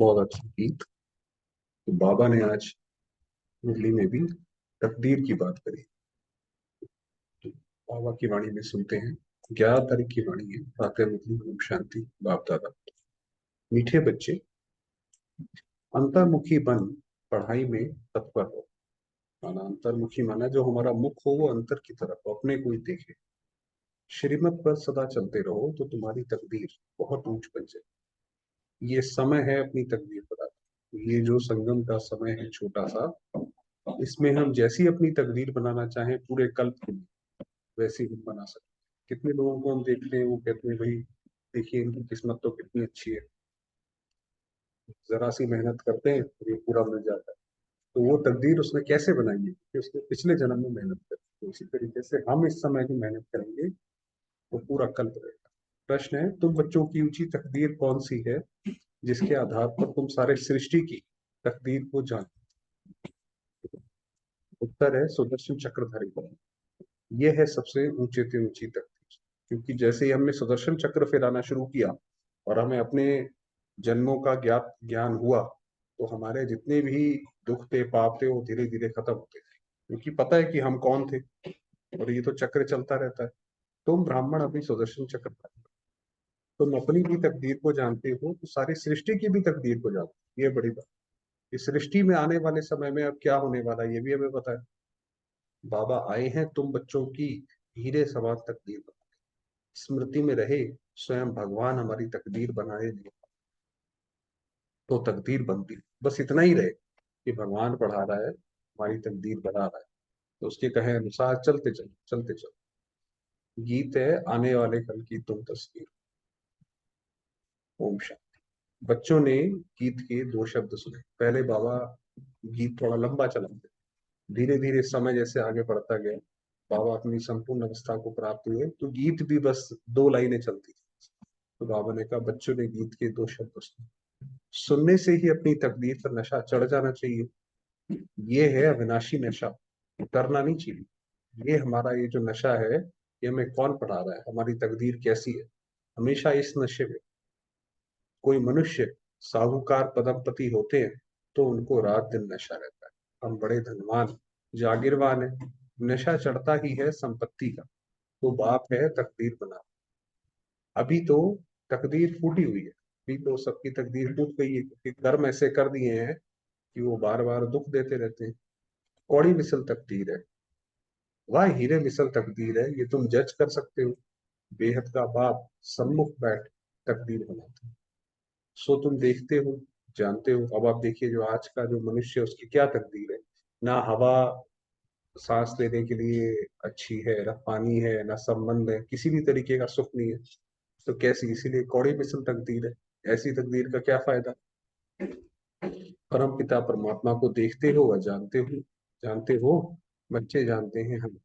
बहुत अच्छी गीत। तो बाबा ने आज मुरली में भी तकदीर की बात करी। तो बाबा की वाणी में सुनते हैं। 11 तारीख की वाणी है, फातिहा मुरली ओम शांति बाप दादा। मीठे बच्चे, अंतर्मुखी बन पढ़ाई में तत्पर हो। माना अंतर्मुखी माना जो हमारा मुख हो वो अंतर की तरफ हो, अपने को ही देखे। श्रीमत पर सदा चलते रहो तो तुम्हारी तकदीर बहुत ऊंच बन जाए। ये समय है अपनी तकदीर बनाने। ये जो संगम का समय है छोटा सा, इसमें हम जैसी अपनी तकदीर बनाना चाहें पूरे कल्प के लिए वैसी हम बना सकते हैं। कितने लोगों को हम देखते हैं, वो कहते हैं भाई देखिए इनकी किस्मत तो कितनी अच्छी है, जरा सी मेहनत करते हैं और ये पूरा मिल जाता है। तो वो तकदीर उसने कैसे बनाई है कि उसने पिछले जन्म में मेहनत करी। तो इसी तरीके से हम इस समय की मेहनत करेंगे तो पूरा कल्प रहेगा। प्रश्न है, तुम बच्चों की ऊंची तकदीर कौन सी है जिसके आधार पर तुम सारे सृष्टि की तकदीर को जान। उत्तर है सुदर्शन चक्रधारी बन। ये है सबसे ऊंचे से ऊंची तकदीर। क्योंकि जैसे ही हमने सुदर्शन चक्र फिराना शुरू किया और हमें अपने जन्मों का ज्ञात ज्ञान हुआ, तो हमारे जितने भी दुख थे पाप थे वो धीरे धीरे खत्म होते थे, क्योंकि पता है कि हम कौन थे। और ये तो चक्र चलता रहता है। तुम ब्राह्मण अभी सुदर्शन चक्र, तुम अपनी भी तकदीर को जानते हो तो सारी सृष्टि की भी तकदीर को जानते हो। ये बड़ी बात। इस सृष्टि में आने वाले समय में अब क्या होने वाला है ये भी हमें पता है। बाबा आए हैं तुम बच्चों की हीरे समान तकदीर बनाने। स्मृति में रहे स्वयं भगवान हमारी तकदीर बनाए नहीं, तो तकदीर बनती। बस इतना ही रहे कि भगवान पढ़ा रहा है, हमारी तकदीर बना रहा है, तो उसके कहे अनुसार चलते चलो चलते चलो। गीत है आने वाले कल की तुम तस्वीर। ओम शांति। बच्चों ने गीत के दो शब्द सुने। पहले बाबा गीत थोड़ा लंबा चलाते, धीरे धीरे समय जैसे आगे बढ़ता गया, बाबा अपनी संपूर्ण अवस्था को प्राप्त हुए तो गीत भी बस 2 लाइनें चलती थी। तो बाबा ने कहा बच्चों ने गीत के दो शब्द सुने। सुनने से ही अपनी तकदीर पर नशा चढ़ जाना चाहिए। ये है अविनाशी नशा, उतरना नहीं चाहिए। ये हमारा ये जो नशा है, ये हमें कौन पढ़ा रहा है, हमारी तकदीर कैसी है। हमेशा इस नशे में कोई मनुष्य साहूकार पदमपति होते हैं तो उनको रात दिन नशा रहता है। हम बड़े धनवान जागीरवान है, नशा चढ़ता ही है संपत्ति का। तो बाप है तकदीर बना। अभी तो तकदीर फूटी हुई है, अभी तो सबकी तकदीर टूट गई है क्योंकि कर्म ऐसे कर दिए हैं कि वो बार बार दुख देते रहते हैं। कौड़ी मिसल तकदीर है, वह हीरे मिसल तकदीर है, ये तुम जज कर सकते हो। बेहद का बाप सम्मुख बैठ तकदीर बनाता है। सो तुम देखते हो, जानते हो। अब आप देखिए जो आज का जो मनुष्य है उसकी क्या तकदीर है। ना हवा सांस लेने के लिए अच्छी है, ना पानी है, ना संबंध है, किसी भी तरीके का सुख नहीं है। तो कैसी, इसीलिए कौड़ी मिसल तकदीर है। ऐसी तकदीर का क्या फायदा। परम पिता परमात्मा को देखते हो व जानते हो, जानते हो बच्चे जानते हैं हम।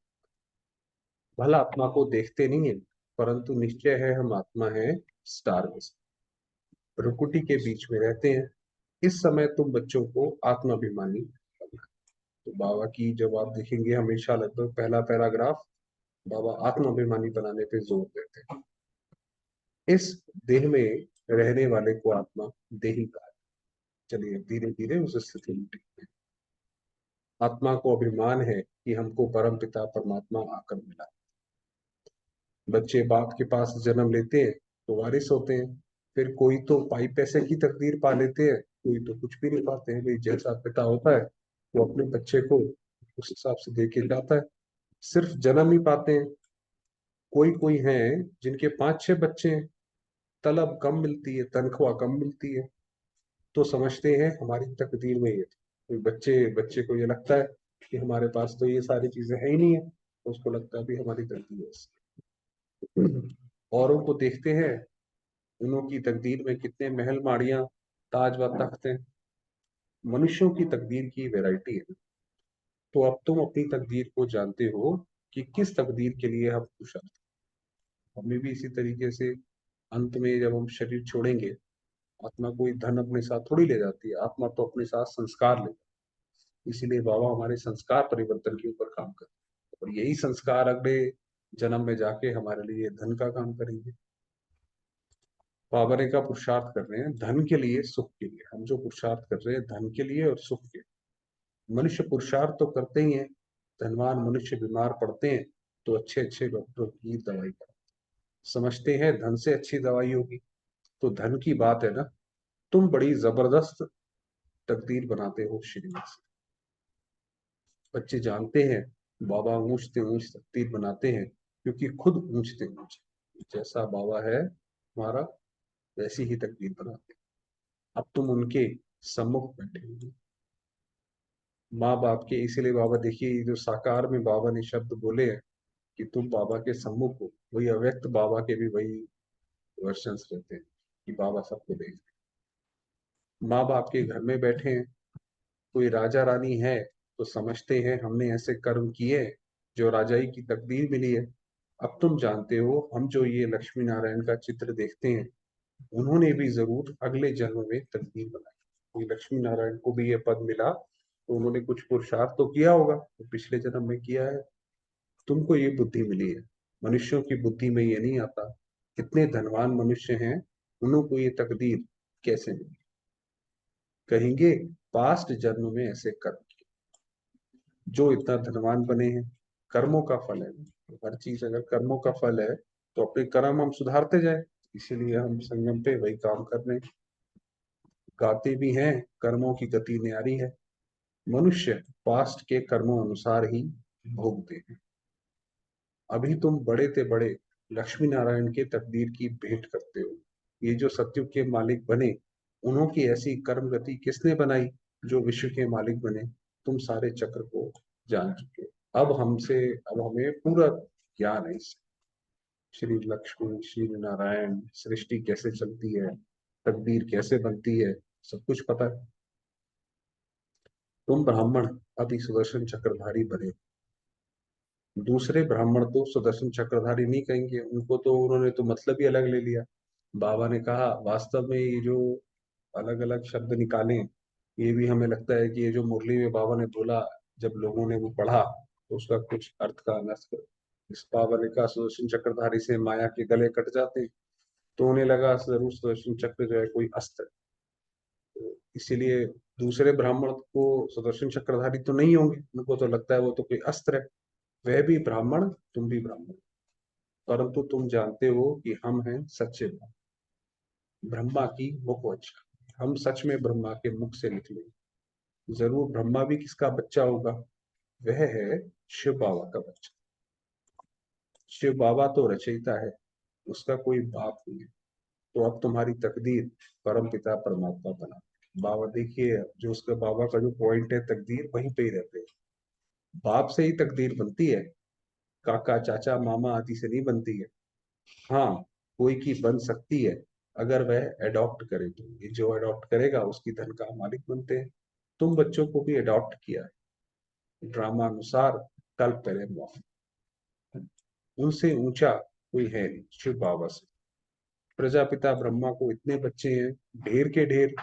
भला आत्मा को देखते नहीं है, परंतु निश्चय है हम आत्मा है स्टार में से, भ्रुकुटी के बीच में रहते हैं। इस समय तुम बच्चों को आत्माभिमानी बनना। तो बाबा की जब आप देखेंगे हमेशा लगभग पहला पैराग्राफ बाबा आत्माभिमानी बनाने पे जोर देते हैं। इस देह में रहने वाले को आत्मा देही कहा। चलिए धीरे धीरे उस स्थिति में टिकते हैं। आत्मा को अभिमान है कि हमको परम पिता परमात्मा आकर मिला। बच्चे बाप के पास जन्म लेते हैं तो वारिस होते हैं। फिर कोई तो पाई पैसे की तकदीर पा लेते हैं, कोई तो कुछ भी नहीं पाते हैं। भाई जैसा पिता होता है वो अपने बच्चे को उस हिसाब से दे के जाता है। सिर्फ जन्म ही पाते हैं। कोई कोई हैं जिनके 5-6 बच्चे हैं, तलब कम मिलती है, तनख्वाह कम मिलती है, तो समझते हैं हमारी तकदीर में ये थी। कोई बच्चे बच्चे को ये लगता है कि हमारे पास तो ये सारी चीजें है ही नहीं है, तो उसको लगता है भी हमारी तकदीर है ऐसी। औरों को देखते हैं, उन्हों की तकदीर में कितने महल माड़ियां ताज व तख्त हैं। मनुष्यों की तकदीर की वैरायटी है। तो अब तुम अपनी तकदीर को जानते हो कि किस तकदीर के लिए हम कुशल थे। हमें भी इसी तरीके से अंत में जब हम शरीर छोड़ेंगे, आत्मा कोई धन अपने साथ थोड़ी ले जाती है, आत्मा तो अपने साथ संस्कार ले। इसीलिए बाबा हमारे संस्कार परिवर्तन के ऊपर काम करते हैं और यही संस्कार अगले जन्म में जाके हमारे लिए धन का काम करेंगे। बाबा ने कहा पुरुषार्थ कर रहे हैं धन के लिए, सुख के लिए। हम जो पुरुषार्थ कर रहे हैं धन के लिए और सुख के लिए। मनुष्य पुरुषार्थ तो करते ही हैं, धनवान मनुष्य बीमार पड़ते हैं तो अच्छे अच्छे डॉक्टरों की दवाई करते हैं। समझते हैं धन से अच्छी दवाई होगी। तो धन की बात है ना, तुम बड़ी जबरदस्त तकदीर बनाते हो श्रीनिवास। बच्चे जानते हैं बाबा ऊंचते ऊंच तकदीर बनाते हैं क्योंकि खुद ऊंचते ऊंच जैसा बाबा है हमारा, वैसी ही तकदीर बनाते हैं। अब तुम उनके सम्मुख बैठे हो, माँ बाप के। इसीलिए बाबा देखिए, ये जो साकार में बाबा ने शब्द बोले हैं कि तुम बाबा के सम्मुख हो, वही अव्यक्त बाबा के भी वही वर्षन्स रहते हैं कि बाबा सबको देख रहे हैं। माँ बाप के घर में बैठे हैं, कोई राजा रानी है तो समझते हैं हमने ऐसे कर्म किए जो राजाई की तकदीर मिली है। अब तुम जानते हो हम जो ये लक्ष्मी नारायण का चित्र देखते हैं, उन्होंने भी जरूर अगले जन्म में तकदीर बनाई। ये लक्ष्मी नारायण को भी ये पद मिला तो उन्होंने कुछ पुरुषार्थ तो किया होगा, तो पिछले जन्म में किया है। तुमको ये बुद्धि मिली है, मनुष्यों की बुद्धि में ये नहीं आता। कितने धनवान मनुष्य हैं, उनको ये तकदीर कैसे मिली? कहेंगे पास्ट जन्म में ऐसे कर्म किए, जो इतना धनवान बने हैं। कर्मों का फल है, हर चीज अगर कर्मों का फल है तो अपने कर्म हम सुधारते जाए। इसीलिए हम संगम पे वही काम कर रहे हैं, गाते भी हैं, कर्मों की गति न्यारी है। मनुष्य पास्ट के कर्मों अनुसार ही भोगते हैं। अभी तुम बड़े ते बड़े लक्ष्मी नारायण के तकदीर की भेंट करते हो। ये जो सत्युग के मालिक बने, उन्हों की ऐसी कर्म गति किसने बनाई जो विश्व के मालिक बने? तुम सारे चक्र को जान चुके हो। अब हमें पूरा ज्ञान है इससे। श्री लक्ष्मी श्री नारायण, सृष्टि कैसे चलती है, तकदीर कैसे बनती है, सब कुछ पता है। तुम ब्राह्मण अति सुदर्शन चक्रधारी बने। दूसरे ब्राह्मण तो सुदर्शन चक्रधारी नहीं कहेंगे, उनको तो उन्होंने तो मतलब ही अलग ले लिया। बाबा ने कहा वास्तव में ये जो अलग अलग शब्द निकाले, ये भी हमें लगता है कि ये जो मुरली में बाबा ने बोला, जब लोगों ने वो पढ़ा तो उसका कुछ अर्थ का अनर्थ। इस बाबा ने कहा सुदर्शन चक्रधारी से माया के गले कट जाते, तो उन्हें लगा जरूर सुदर्शन चक्र जो है कोई अस्त्र है। तो इसीलिए दूसरे ब्राह्मण को सुदर्शन चक्रधारी तो नहीं होंगे, उनको तो लगता है वो तो कोई अस्त्र है। वह भी ब्राह्मण, तुम भी ब्राह्मण, परंतु तुम जानते हो कि हम हैं सच्चे ब्रह्मा की मुखवंशा। हम सच में ब्रह्मा के मुख से निकले। जरूर ब्रह्मा भी किसका बच्चा होगा? वह है शिव बाबा का बच्चा। शिव बाबा तो रचयिता है, उसका कोई बाप नहीं है। तो अब तुम्हारी तकदीर परम पिता परमात्मा बना। बाबा देखिए, जो उसका बाबा का जो पॉइंट है, तकदीर वहीं पे ही रहते हैं। बाप से ही तकदीर बनती है, काका चाचा मामा आदि से नहीं बनती है। हाँ, कोई की बन सकती है अगर वह अडॉप्ट करे। तो ये जो अडॉप्ट करेगा उसकी धन का मालिक बनते हैं। तुम बच्चों को भी अडॉप्ट किया है, ड्रामा अनुसार कल पहले मुआफ। उनसे ऊंचा कोई है नहीं शिव बाबा से। प्रजापिता ब्रह्मा को इतने बच्चे हैं, ढेर के ढेर,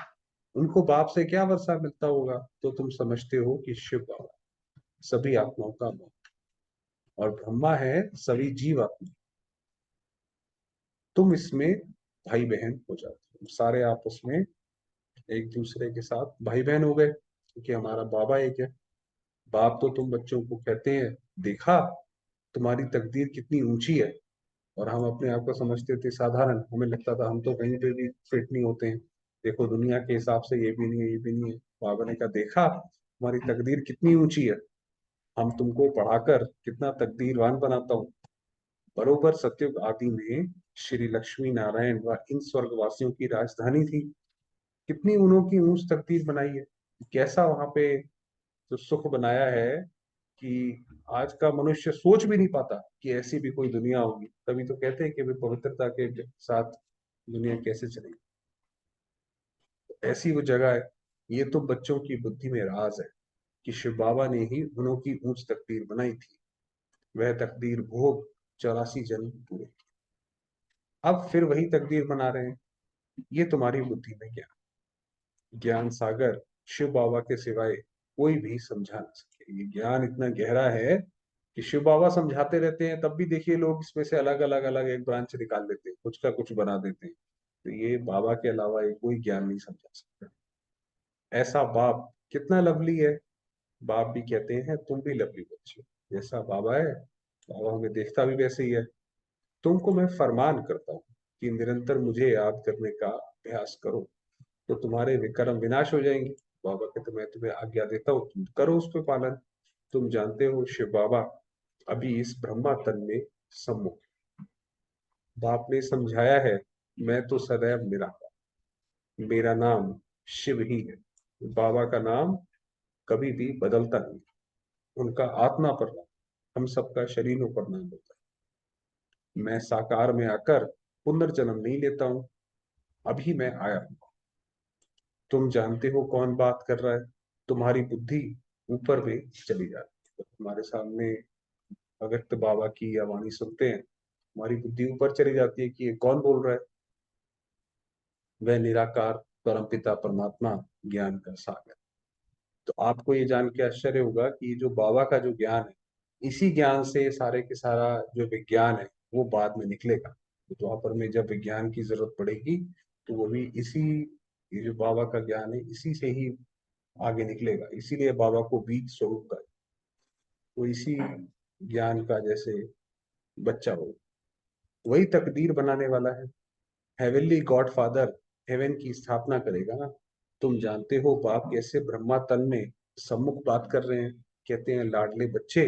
उनको बाप से क्या वर्षा मिलता होगा? तो तुम समझते हो कि शिव बाबा सभी आत्माओं का बाप, और ब्रह्मा है सभी जीव आत्मा। तुम इसमें भाई बहन हो जाते हो, सारे आपस में एक दूसरे के साथ भाई बहन हो गए, क्योंकि हमारा बाबा एक है। बाप तो तुम बच्चों को कहते हैं देखा तुम्हारी तकदीर कितनी ऊंची है, और हम अपने आप को समझते थे साधारण, हमें लगता था हम तो कहीं पे भी फिट नहीं होते हैं। देखो दुनिया के हिसाब से ये भी नहीं है, ये भी नहीं है। बाबा ने कहा देखा तुम्हारी तकदीर कितनी ऊंची है, हम तुमको पढ़ाकर कितना तकदीरवान बनाता हूँ। बरोबर सतयुग आदि में श्री लक्ष्मी नारायण व इन स्वर्गवासियों की राजधानी थी। कितनी उन्होंने ऊंच तकदीर बनाई है, कैसा वहां पे जो सुख बनाया है कि आज का मनुष्य सोच भी नहीं पाता कि ऐसी भी कोई दुनिया होगी। तभी तो कहते हैं कि भी पवित्रता के साथ दुनिया कैसे चलेगी। ऐसी वो जगह है। ये तो बच्चों की बुद्धि में राज है कि शिव बाबा ने ही उन्हों की ऊंच तकदीर बनाई थी। वह तकदीर भोग 84 जन्म पूरे। अब फिर वही तकदीर बना रहे हैं। ये तुम्हारी बुद्धि में क्या? ज्ञान सागर शिव बाबा के सिवाय कोई भी समझा ना सके। ये ज्ञान इतना गहरा है कि शिव बाबा समझाते रहते हैं, तब भी देखिए लोग इसमें से अलग अलग अलग एक ब्रांच निकाल देते हैं, कुछ का कुछ बना देते हैं। तो ये बाबा के अलावा ये कोई ज्ञान नहीं समझा सकता। ऐसा बाप कितना लवली है। बाप भी कहते हैं तुम भी लवली बच्चे हो। जैसा बाबा है, बाबा हमें देखता भी वैसे ही है। तुमको मैं फरमान करता हूँ कि निरंतर मुझे याद करने का अभ्यास करो, तो तुम्हारे विक्रम विनाश हो जाएंगे। बाबा कहते मैं तुम्हें आज्ञा देता हूँ, तुम करो उस पर पालन। तुम जानते हो शिव बाबा अभी इस ब्रह्मा तन में सम्मुख। बाप ने समझाया है, मैं तो सदैव निराकार, मेरा नाम शिव ही है। बाबा का नाम कभी भी बदलता नहीं। उनका आत्मा पर नाम, हम सबका शरीरों पर नाम होता है। मैं साकार में आकर पुनर्जन्म नहीं लेता हूँ, अभी मैं आया हूँ। तुम जानते हो कौन बात कर रहा है। तुम्हारी बुद्धि ऊपर में चली जाती है। तो तुम्हारे सामने अव्यक्त बाबा की या वाणी सुनते हैं, हमारी बुद्धि ऊपर चली जाती है कि ये कौन बोल रहा है। वह निराकार परमपिता परमात्मा ज्ञान का सागर। तो आपको ये जान के आश्चर्य होगा कि जो बाबा का जो ज्ञान है, इसी ज्ञान से सारे के सारा जो विज्ञान है वो बाद में निकलेगा। तो द्वापर में जब विज्ञान की जरूरत पड़ेगी, तो वो भी इसी, ये जो बाबा का ज्ञान है इसी से ही आगे निकलेगा। इसीलिए बाबा को बीज स्वरूप का, वो इसी ज्ञान का जैसे बच्चा हो, वही तकदीर बनाने वाला है। हेवनली गॉड फादर हेवन की स्थापना करेगा ना। तुम जानते हो बाप कैसे ब्रह्मा तन में सम्मुख बात कर रहे हैं। कहते हैं लाडले बच्चे,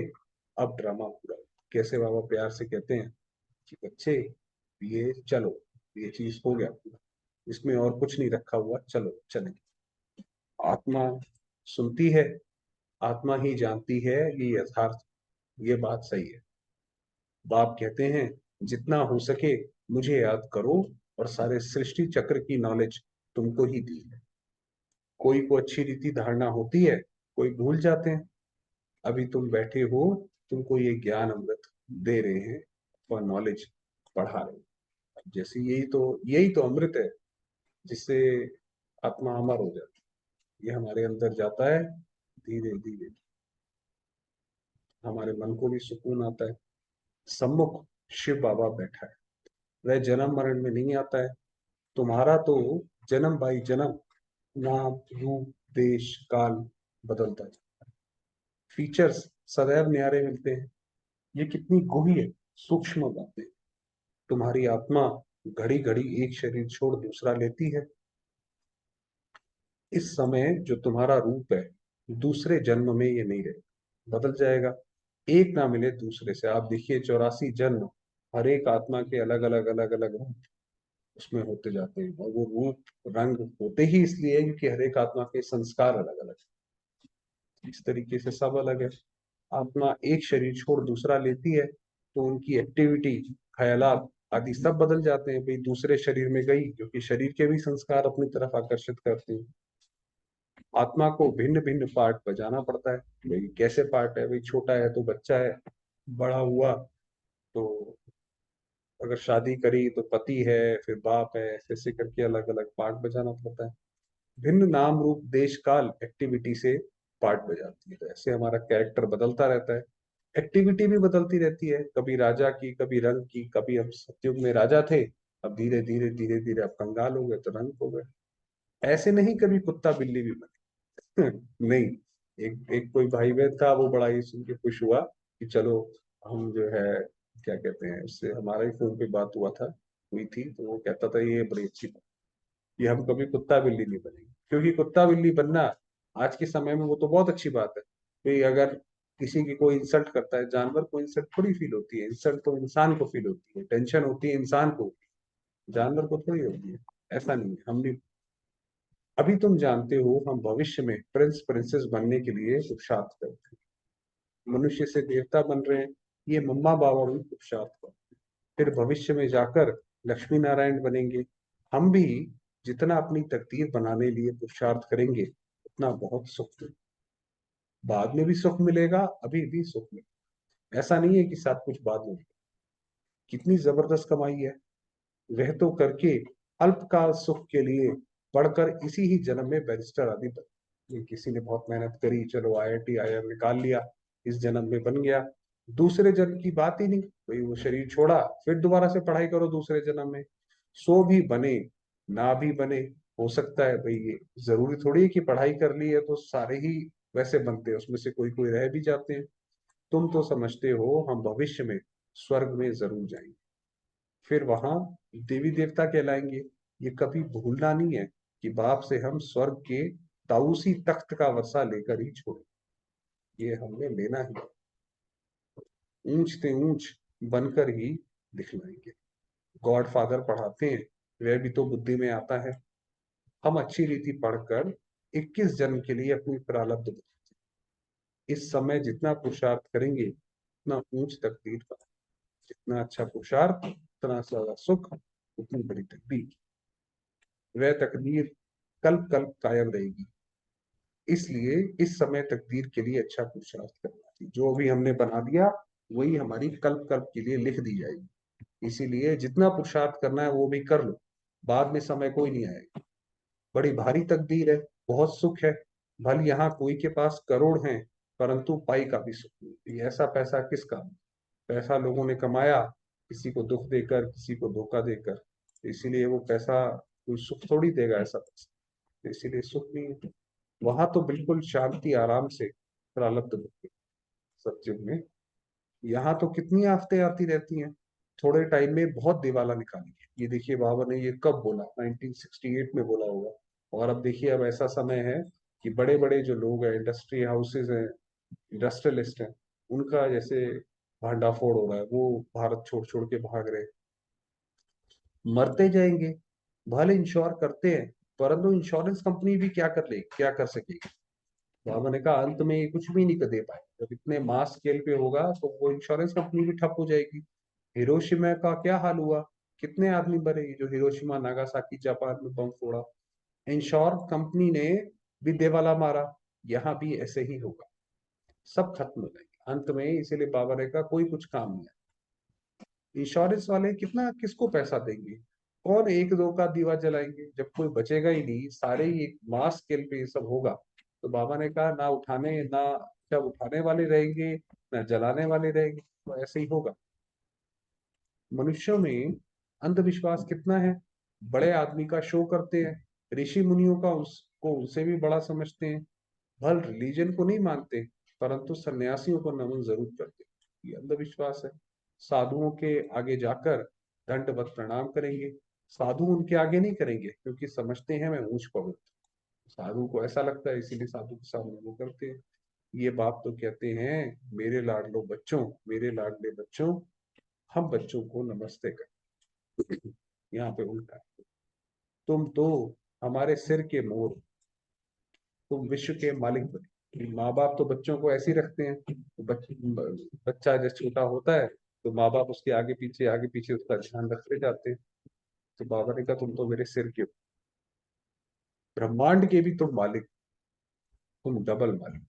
अब ड्रामा पूरा। कैसे बाबा प्यार से कहते हैं कि बच्चे ये चलो, ये चीज हो गया पूरा, इसमें और कुछ नहीं रखा हुआ, चलो चलें। आत्मा सुनती है, आत्मा ही जानती है ये यथार्थ, ये बात सही है। बाप कहते हैं जितना हो सके मुझे याद करो, और सारे सृष्टि चक्र की नॉलेज तुमको ही दी है। कोई को अच्छी रीति धारणा होती है, कोई भूल जाते हैं। अभी तुम बैठे हो, तुमको ये ज्ञान अमृत दे रहे हैं और नॉलेज बढ़ा रहे हैं। जैसे यही तो अमृत है जिससे आत्मा अमर हो जाती है। ये हमारे अंदर जाता है, धीरे धीरे हमारे मन को भी सुकून आता है। सम्मुख शिव बाबा बैठा है, वह जन्म मरण में नहीं आता है। तुम्हारा तो जन्म बाई जन्म नाम रूप देश काल बदलता है, फीचर्स सदैव न्यारे मिलते हैं। ये कितनी गूढ़ी सूक्ष्म बातें। तुम्हारी आत्मा घड़ी घड़ी एक शरीर छोड़ दूसरा लेती है। इस समय जो तुम्हारा रूप है, दूसरे जन्म में ये नहीं रहेगा, बदल जाएगा। एक ना मिले दूसरे से। आप देखिए 84 जन्म, हर एक आत्मा के अलग अलग रूप उसमें होते जाते हैं। और वो रूप रंग होते ही इसलिए है क्योंकि हर एक आत्मा के संस्कार अलग अलग, इस तरीके से सब अलग है। आत्मा एक शरीर छोड़ दूसरा लेती है, तो उनकी एक्टिविटी, ख्यालात आदि सब बदल जाते हैं। भाई दूसरे शरीर में गई, क्योंकि शरीर के भी संस्कार अपनी तरफ आकर्षित करते हैं। आत्मा को भिन्न भिन्न पार्ट बजाना पड़ता है। भाई कैसे पार्ट है, भाई छोटा है तो बच्चा है, बड़ा हुआ तो अगर शादी करी तो पति है, फिर बाप है, ऐसे ऐसे करके अलग अलग पार्ट बजाना पड़ता है। भिन्न नाम रूप देश काल एक्टिविटी से पार्ट बजाती है। तो ऐसे हमारा कैरेक्टर बदलता रहता है, एक्टिविटी भी बदलती रहती है। कभी राजा की, कभी रंग की। कभी हम सतयुग में राजा थे, अब धीरे धीरे धीरे धीरे अब कंगाल हो गए तो रंग हो गए। ऐसे नहीं कभी कुत्ता बिल्ली भी बने। नहीं। एक एक कोई भाई बहन था, वो बड़ा ही सुन के खुश हुआ कि चलो हम जो है, क्या कहते हैं, उससे हमारा ही फोन पे बात हुई थी, तो वो कहता था ये बड़ी अच्छी बात, ये हम कभी कुत्ता बिल्ली नहीं बनेंगे। क्योंकि कुत्ता बिल्ली बनना आज के समय में वो तो बहुत अच्छी बात है। कि अगर किसी की कोई इंसल्ट करता है, जानवर को इंसल्ट थोड़ी फील होती है, इंसल्ट तो इंसान को फील होती है, टेंशन होती है इंसान को, जानवर को थोड़ी होती है। ऐसा नहीं है, हम भी। अभी तुम जानते हो हम भविष्य में प्रिंस प्रिंसेस बनने के लिए पुरुषार्थ करते हैं। मनुष्य से देवता बन रहे हैं, ये मम्मा बाबा भी पुरुषार्थ करते हैं। फिर भविष्य में जाकर लक्ष्मी नारायण बनेंगे। हम भी जितना अपनी तकदीर बनाने लिए पुरुषार्थ करेंगे, उतना बहुत सुख मिलेगा। बाद में भी सुख मिलेगा, अभी भी सुख मिलेगा। ऐसा नहीं है कि सब कुछ बाद में मिलेगा। कितनी जबरदस्त कमाई है। वह तो करके अल्पकाल सुख के लिए पढ़कर इसी ही जन्म में बैरिस्टर आदि बन। ये किसी ने बहुत मेहनत करी, चलो IIT IIM निकाल लिया, इस जन्म में बन गया। दूसरे जन्म की बात ही नहीं। भाई वो शरीर छोड़ा, फिर दोबारा से पढ़ाई करो दूसरे जन्म में। सो भी बने ना भी बने, हो सकता है भाई, ये जरूरी थोड़ी है कि पढ़ाई कर ली है तो सारे ही वैसे बनते हैं, उसमें से कोई कोई रह भी जाते हैं। तुम तो समझते हो हम भविष्य में स्वर्ग में जरूर जाएंगे, फिर वहां देवी देवता कहलाएंगे। ये कभी भूलना नहीं है कि बाप से हम स्वर्ग के ताऊसी तख्त का वसा लेकर ही छोड़े, ये हमने लेना ही है। ऊंच ते ऊंच बनकर ही दिखलाएंगे। गॉड फादर पढ़ाते हैं, वह भी तो बुद्धि में आता है। हम अच्छी रीति पढ़कर 21 जन्म के लिए अपनी प्रारब्ध इस समय जितना पुरुषार्थ करेंगे उतना ऊंच तकदीर का, जितना अच्छा पुरुषार्थ उतना ज्यादा सुख, उतनी बड़ी तकदीर। वह तकदीर कल्प कल्प कायम रहेगी। इसलिए इस समय तकदीर के लिए अच्छा पुरुषार्थ करना चाहिए। जो भी हमने बना दिया वही हमारी कल्प कल्प के लिए लिख दी जाएगी। इसीलिए जितना पुरुषार्थ करना है वो भी कर लो, बाद में समय कोई नहीं आएगा। बड़ी भारी तकदीर है, बहुत सुख है। भले यहाँ कोई के पास करोड़ हैं, परंतु पाई का भी सुख नहीं। ये ऐसा पैसा किसका? पैसा लोगों ने कमाया, किसी को दुख देकर, किसी को धोखा देकर। इसीलिए वो पैसा कोई सुख थोड़ी देगा ऐसा पैसा, इसीलिए सुख नहीं है। वहां तो बिल्कुल शांति आराम से प्रारब्ध भुगते सत्युग में। यहाँ तो कितनी आफतें आती रहती हैं, थोड़े टाइम में बहुत दिवाला निकालेंगे। ये देखिए बाबा ने ये कब बोला, 1968 में बोला होगा। और अब देखिए अब ऐसा समय है कि बड़े बड़े जो लोग हैं, इंडस्ट्री हाउसेज हैं, इंडस्ट्रियलिस्ट हैं, उनका जैसे भांडाफोड़ हो रहा है, वो भारत छोड़ छोड़ के भाग रहे हैं। मरते जाएंगे, भले इंश्योर करते हैं, परंतु इंश्योरेंस कंपनी भी क्या कर ले, क्या कर सकेगी? बाबा ने कहा अंत में ये कुछ भी नहीं कर दे पाए। जब इतने मास स्केल पे होगा तो वो इंश्योरेंस कंपनी भी ठप हो जाएगी। हिरोशिमा का क्या हाल हुआ, कितने आदमी मरे जो हिरोशिमा नागासाकी जापान में बम फोड़ा, इंश्योर कंपनी ने भी देवाला मारा। यहाँ भी ऐसे ही होगा, सब खत्म हो जाएंगे अंत में। इसीलिए बाबा ने कहा कोई कुछ काम नहीं है। इंश्योरेंस वाले कितना किसको पैसा देंगे? कौन एक दो का दीवा जलाएंगे? जब कोई बचेगा ही नहीं, सारे ही एक मास स्केल पे ये सब होगा, तो बाबा ने कहा ना उठाने ना, जब उठाने वाले रहेंगे ना जलाने वाले रहेंगे, तो ऐसे ही होगा। मनुष्यों में अंधविश्वास कितना है, बड़े आदमी का शो करते हैं, ऋषि मुनियों का उसको उनसे भी बड़ा समझते हैं। भल रिलीजन को नहीं मानते, परंतु सन्यासियों को नमन जरूर करते हैं। ये अंधविश्वास है। साधुओं के आगे जाकर दंडवत प्रणाम करेंगे, साधु उनके आगे नहीं करेंगे क्योंकि समझते हैं मैं ऊंच पवित्र। साधु को ऐसा लगता है, इसीलिए साधु के सामने वो करते हैं। ये बाप तो कहते हैं मेरे लाडलो बच्चों, मेरे लाडले बच्चों, हम बच्चों को नमस्ते कर। यहाँ पे उल्टा है। तुम तो हमारे सिर के मोर, तुम विश्व के मालिक बने। माँ बाप तो बच्चों को ऐसे ही रखते हैं, तो बच्चा जब छोटा होता है तो माँ बाप उसके आगे पीछे उसका ध्यान रखते जाते हैं। तो बाबा ने कहा तुम तो मेरे सिर के हो, ब्रह्मांड के भी तुम मालिक, तुम डबल मालिक,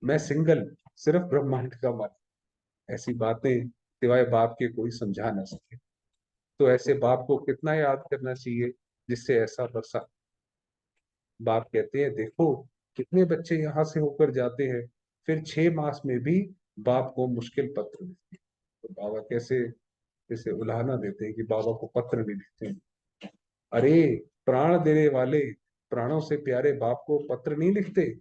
मैं सिंगल, सिर्फ ब्रह्मांड का मालिक। ऐसी बातें सिवाय बाप के कोई समझा ना सके। तो ऐसे बाप को कितना याद करना चाहिए जिससे ऐसा बरसा। बाप कहते हैं देखो कितने बच्चे यहाँ से होकर जाते हैं, फिर 6 मास में भी बाप को मुश्किल पत्र लिखते हैं। तो बाबा कैसे जैसे उलाहना देते हैं कि बाबा को पत्र भी लिखते हैं। अरे प्राण देने वाले, प्राणों से प्यारे बाप को पत्र नहीं लिखते?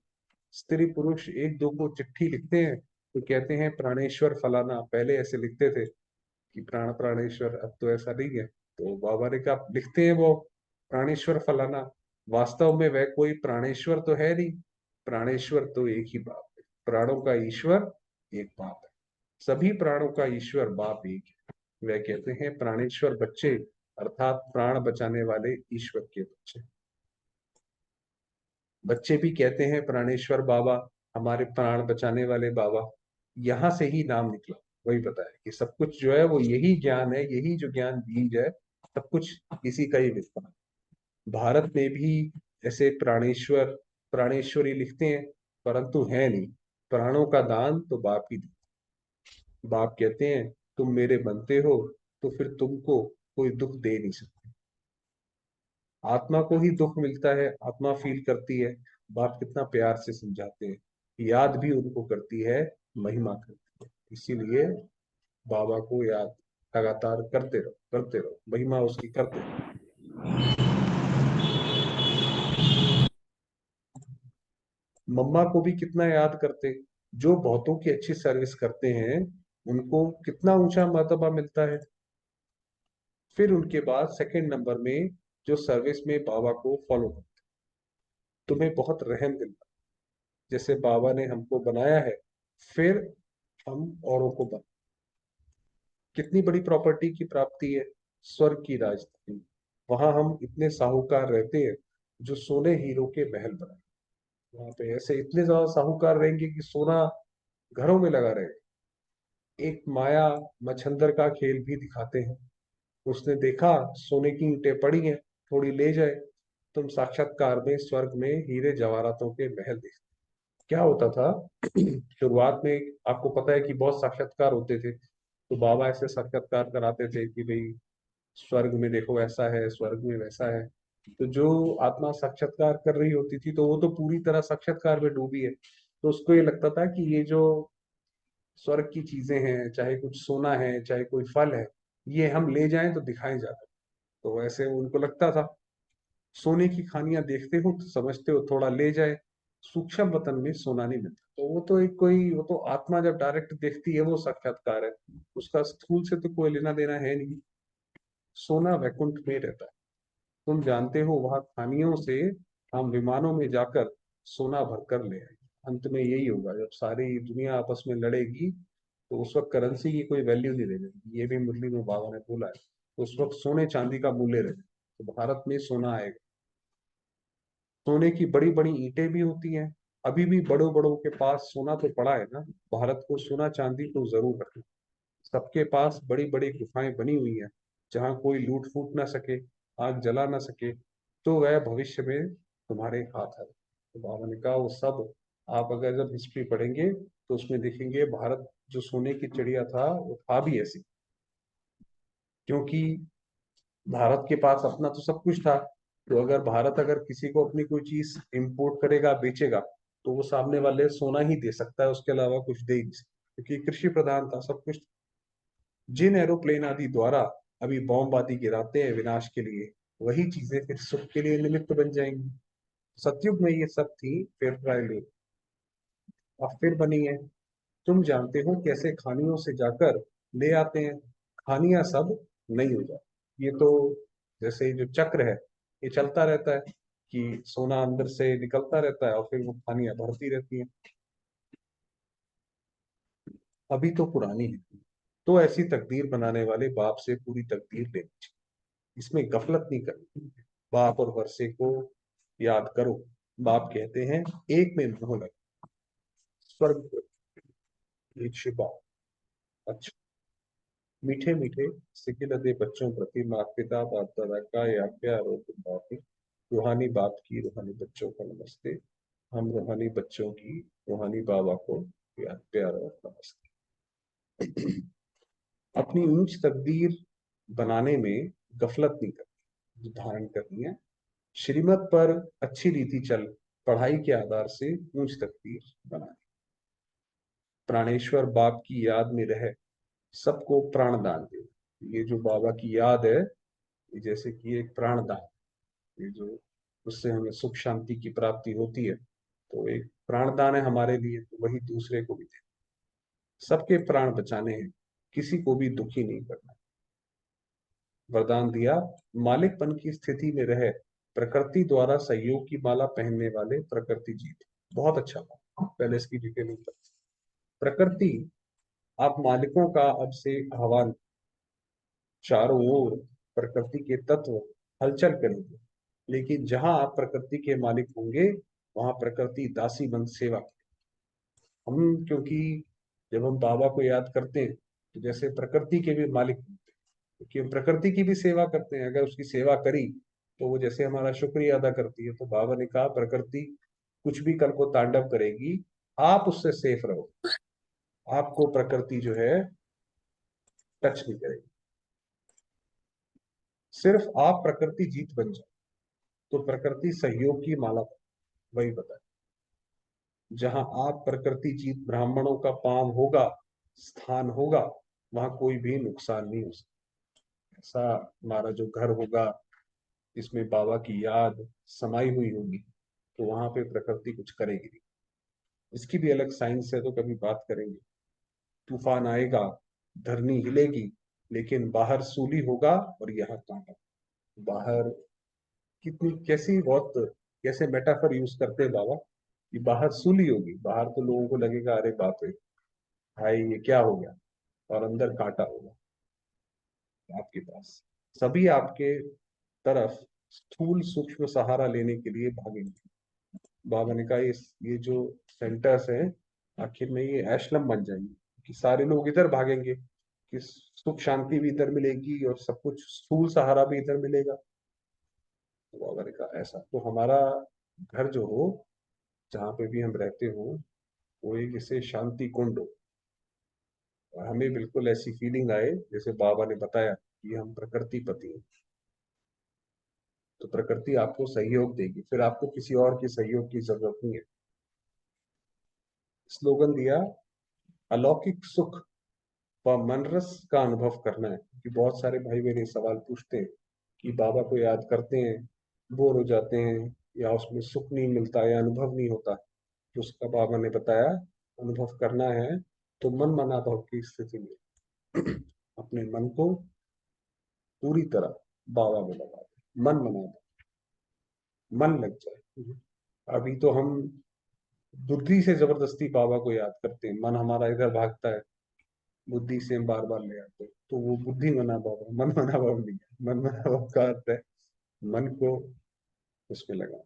स्त्री पुरुष एक दो को चिट्ठी लिखते हैं तो कहते हैं प्राणेश्वर फलाना, पहले ऐसे लिखते थे कि प्राण प्राणेश्वर, अब तो ऐसा नहीं है। तो बाबा ने कहा लिखते हैं वो प्राणेश्वर फलाना, वास्तव में वह कोई प्राणेश्वर तो है नहीं। प्राणेश्वर तो एक ही बाप है, प्राणों का ईश्वर एक बाप है। सभी प्राणों का ईश्वर बाप एक है। वह कहते हैं प्राणेश्वर बच्चे, अर्थात प्राण बचाने वाले ईश्वर के बच्चे। बच्चे भी कहते हैं प्राणेश्वर बाबा, हमारे प्राण बचाने वाले बाबा। यहाँ से ही नाम निकला। वही बताया कि सब कुछ जो है वो यही ज्ञान है, यही जो ज्ञान बीज है, सब कुछ इसी का ही विस्तार। भारत में भी ऐसे प्राणेश्वर प्राणेश्वरी लिखते हैं, परंतु है नहीं। प्राणों का दान तो बाप ही देते। बाप कहते हैं तुम मेरे बनते हो तो फिर तुमको कोई दुख दे नहीं सकते। आत्मा को ही दुख मिलता है, आत्मा फील करती है। बाप कितना प्यार से समझाते हैं, याद भी उनको करती है, महिमा करती है। इसीलिए बाबा को याद लगातार करते रहो, महिमा उसकी करते रहो। मम्मा को भी कितना याद करते। जो बहुतों की अच्छी सर्विस करते हैं उनको कितना ऊंचा मर्तबा मिलता है। फिर उनके बाद सेकंड नंबर में जो सर्विस में बाबा को फॉलो करते, तुम्हें बहुत रहम दिल, जैसे बाबा ने हमको बनाया है, फिर हम औरों को बना। कितनी बड़ी प्रॉपर्टी की प्राप्ति है, स्वर्ग की राजधानी। वहां हम इतने साहूकार रहते हैं जो सोने हीरो के महल बनाए। वहां पे ऐसे इतने ज्यादा साहूकार रहेंगे कि सोना घरों में लगा रहेगा। एक माया मच्छंदर का खेल भी दिखाते हैं। उसने देखा सोने की ईंटें पड़ी हैं, थोड़ी ले जाए। तुम साक्षात्कार में स्वर्ग में हीरे जवाहरातों के महल देखते। क्या होता था शुरुआत में, आपको पता है कि बहुत साक्षात्कार होते थे, तो बाबा ऐसे साक्षात्कार कराते थे कि भाई स्वर्ग में देखो ऐसा है, स्वर्ग में वैसा है। तो जो आत्मा साक्षात्कार कर रही होती थी तो वो तो पूरी तरह साक्षात्कार में डूबी है, तो उसको ये लगता था कि ये जो स्वर्ग की चीजें हैं, चाहे कुछ सोना है चाहे कोई फल है, ये हम ले जाएं तो दिखाए जाते। तो ऐसे उनको लगता था। सोने की खानियां देखते हो तो समझते हो थोड़ा ले जाए, सूक्ष्म वतन में सोना नहीं मिलता। तो वो तो एक कोई, वो तो आत्मा जब डायरेक्ट देखती है वो साक्षात्कार है। उसका स्थूल से तो कोई लेना देना है नहीं। सोना वैकुंठ में रहता है। तुम जानते हो वहां खानियों से हम विमानों में जाकर सोना भरकर ले आए। अंत में यही होगा, जब सारी दुनिया आपस में लड़ेगी तो उस वक्त करेंसी की कोई वैल्यू नहीं रहेगी। ये भी मुरली में बाबा ने बोला है। तो उस वक्त सोने चांदी का मूल्य रहे, तो भारत में सोना आएगा। सोने की बड़ी बड़ी ईंटें भी होती हैं। अभी भी बड़ों बड़ों के पास सोना तो पड़ा है ना। भारत को सोना चांदी तो जरूर रखना। सबके पास बड़ी बड़ी गुफाएं बनी हुई हैं, जहां कोई लूट फूट ना सके, आग जला ना सके। तो वह भविष्य में तुम्हारे हाथ है। तो बाबा ने कहा वो सब, आप अगर जब हिस्ट्री पढ़ेंगे तो उसमें देखेंगे भारत जो सोने की चिड़िया था वो था भी ऐसी। क्योंकि भारत के पास अपना तो सब कुछ था। तो अगर भारत अगर किसी को अपनी कोई चीज इंपोर्ट करेगा बेचेगा, तो वो सामने वाले सोना ही दे सकता है, उसके अलावा कुछ दे ही नहीं सकता, क्योंकि कृषि प्रधान था सब कुछ। जिन एरोप्लेन आदि द्वारा अभी बॉम्ब आदि गिराते हैं विनाश के लिए, वही चीजें फिर सुख के लिए निमित्त बन जाएंगी। सतयुग में ये सब थी, फिर ट्रायल अब फिर बनी है। तुम जानते हो कैसे खानियों से जाकर ले आते हैं, खानियां सब नहीं हो जाती। ये तो जैसे जो चक्र है, ये चलता रहता है कि सोना अंदर से निकलता रहता है और फिर वो खानियां भरती रहती हैं। अभी तो पुरानी है, तो ऐसी तकदीर बनाने वाले बाप से पूरी तकदीर लेनी चाहिए। इसमें गफलत नहीं करनी। बाप और वर्षे को याद करो। बाप कहते हैं एक में मोह लगे, स्वर्ग को एक शिपा। अच्छा, मीठे मीठे सिके लदे बच्चों प्रति माता पिता बाप दादा का या प्यार और बाकी रूहानी बाप की रूहानी बच्चों को नमस्ते। हम रूहानी बच्चों की रूहानी बाबा को याद प्यार और नमस्ते। अपनी ऊंच तकदीर बनाने में गफलत नहीं करनी, जो धारण करनी है श्रीमत पर अच्छी रीति चल, पढ़ाई के आधार से ऊंच तकदीर बनानी। प्राणेश्वर बाप की याद में रहे, सबको प्राण दान दे। ये जो बाबा की याद है, ये जैसे कि एक प्राण दान, ये जो उससे हमें सुख शांति की प्राप्ति होती है, तो एक प्राण दान है हमारे लिए, तो वही दूसरे को भी दे। सबके प्राण बचाने हैं, किसी को भी दुखी नहीं करना। वरदान दिया, मालिकपन की स्थिति में रहे, प्रकृति द्वारा सहयोग की माला पहनने वाले प्रकृति जीत। बहुत अच्छा था, पहले इसकी डिटेलिंग पर। प्रकृति, आप मालिकों का अब से आह्वान, चारों ओर प्रकृति के तत्व हलचल करेंगे। लेकिन जहां आप प्रकृति के मालिक होंगे, वहां प्रकृति दासी बन सेवा। हम क्योंकि जब हम बाबा को याद करते हैं तो जैसे प्रकृति के भी मालिक बनते हैं, क्योंकि हम प्रकृति की भी सेवा करते हैं। अगर उसकी सेवा करी तो वो जैसे हमारा शुक्रिया अदा करती है। तो बाबा ने कहा प्रकृति कुछ भी कल को तांडव करेगी, आप उससे सेफ रहो। आपको प्रकृति जो है टच नहीं करेगी। सिर्फ आप प्रकृति जीत बन जाओ, तो प्रकृति सहयोग की माला वही बताए। जहां आप प्रकृति जीत ब्राह्मणों का पांव होगा, स्थान होगा, वहां कोई भी नुकसान नहीं हो सकता। ऐसा हमारा जो घर होगा, इसमें बाबा की याद समाई हुई होगी, तो वहां पे प्रकृति कुछ करेगी नहीं। इसकी भी अलग साइंस है, तो कभी बात करेंगे। तूफान आएगा, धरनी हिलेगी, लेकिन बाहर सूली होगा और यहाँ कांटा। बाहर कितनी कैसी बहुत कैसे मेटाफर यूज करते हैं बाबा, कि बाहर सूली होगी, बाहर तो लोगों को लगेगा अरे बाप रे भाई ये क्या हो गया, और अंदर कांटा होगा आपके पास। सभी आपके तरफ स्थूल सूक्ष्म सहारा लेने के लिए भागेंगे। बाबा ने कहा ये जो सेंटर्स है, आखिर में ये एशलम बन जाएंगे, कि सारे लोग इधर भागेंगे, कि सुख शांति भी इधर मिलेगी और सब कुछ स्थूल सहारा भी इधर मिलेगा। तो बाबा ने कहा ऐसा तो हमारा घर जो हो, जहाँ पे भी हम रहते हो, वो एक जैसे शांति कुंड हो, और हमें बिल्कुल ऐसी फीलिंग आए जैसे बाबा ने बताया कि हम प्रकृति पति हैं। तो प्रकृति आपको सहयोग देगी, फिर आपको किसी और के सहयोग की जरूरत नहीं है। स्लोगन दिया, अलौकिक सुख व मनरस का अनुभव करना है। कि बहुत सारे भाई मेरे सवाल पूछते हैं कि बाबा को याद करते हैं, बोर हो जाते हैं, या उसमें सुख नहीं मिलता या अनुभव नहीं होता। तो उसका बाबा ने बताया, अनुभव करना है तो मन मना भाव की स्थिति में अपने मन को पूरी तरह बाबा में लगा दे, मन मना दो, मन लग जाए। अभी तो हम बुद्धि से जबरदस्ती बाबा को याद करते हैं, मन हमारा इधर भागता है, बुद्धि से हम बार बार ले आते हैं, तो वो बुद्धि मना भाव, मन मना भाव नहीं है। मन मना भाव का अर्थ है मन को उसमें लगा,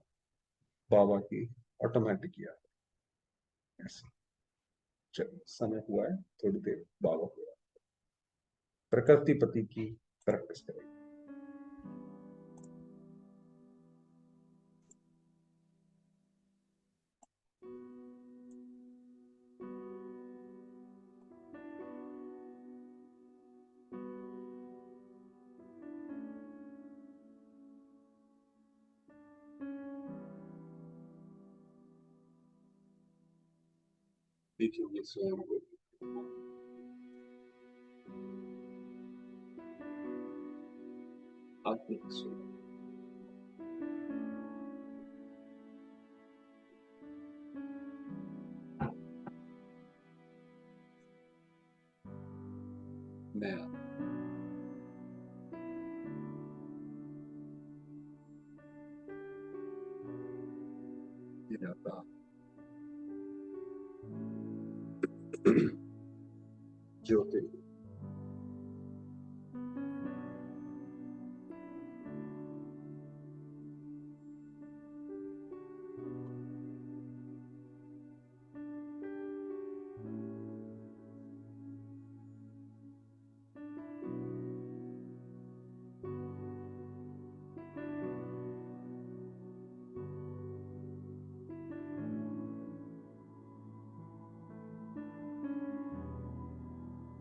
बाबा की ऑटोमेटिक याद। ऐसे चलिए, समय हुआ है, थोड़ी देर बाबा को याद, प्रकृति पति की प्रैक्टिस करें। देखिए ये स्वयं को आत्मिक स्वयं, मैं आपका ज्योति,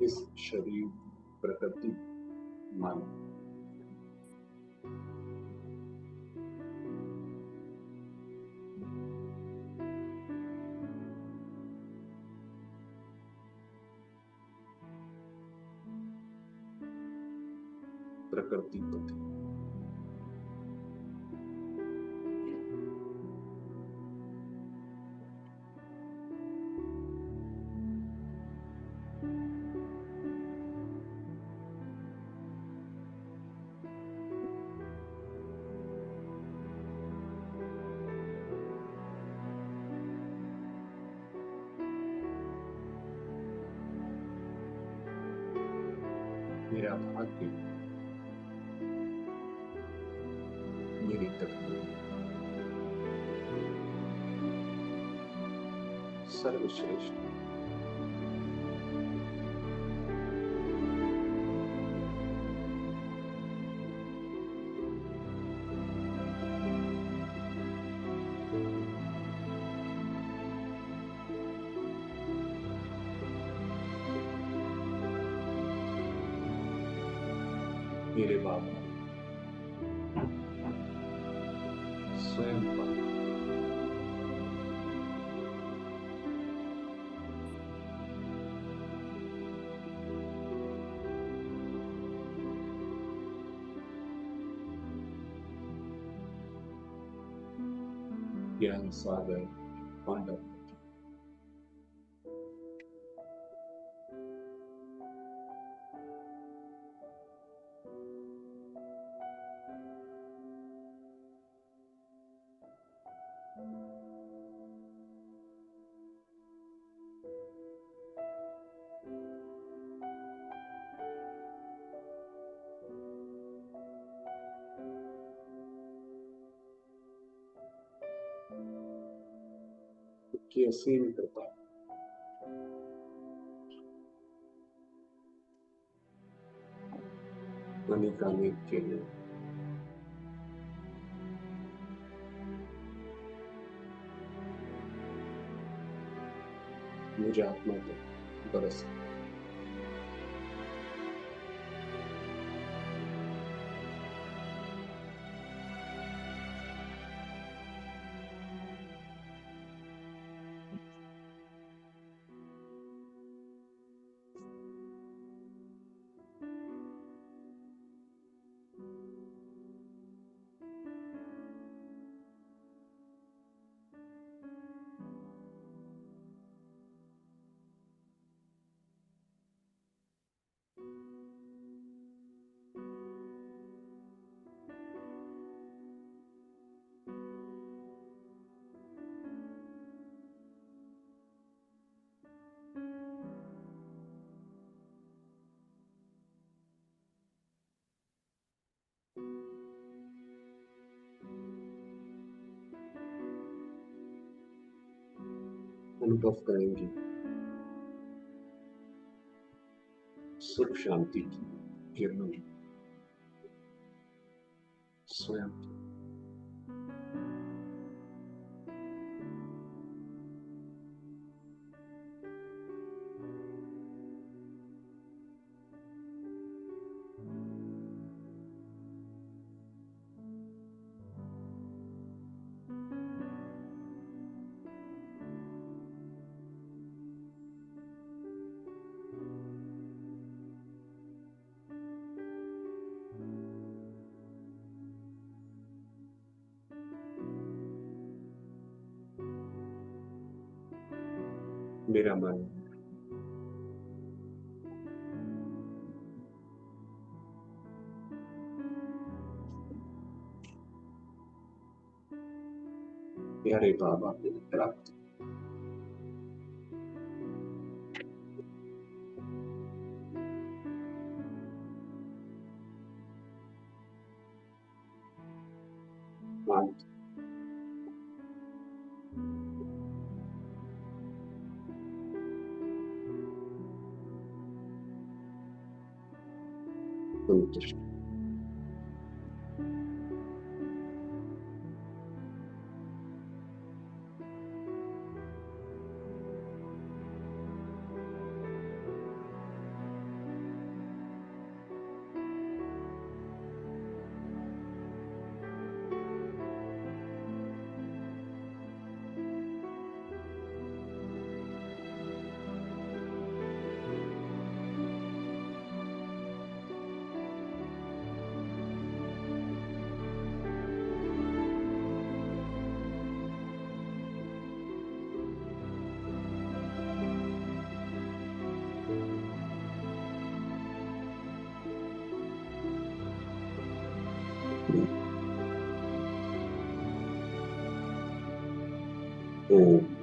इस शरीर प्रकृति मन, प्रकृति पति, मेरा भाग्य, मेरी तकदीर, सर्वश्रेष्ठ, मेरे बाबा स्वयं बाबा, ज्ञान सागर पांडव, कि ऐसे ही नहीं करता अनिकालिक के लिए। मुझे आत्मा को बरस अनुभव करेंगे सुख शांति की किरणों स्वयं मेरा मन प्यारे बाबा को प्राप्त मान संतुष्ट ओम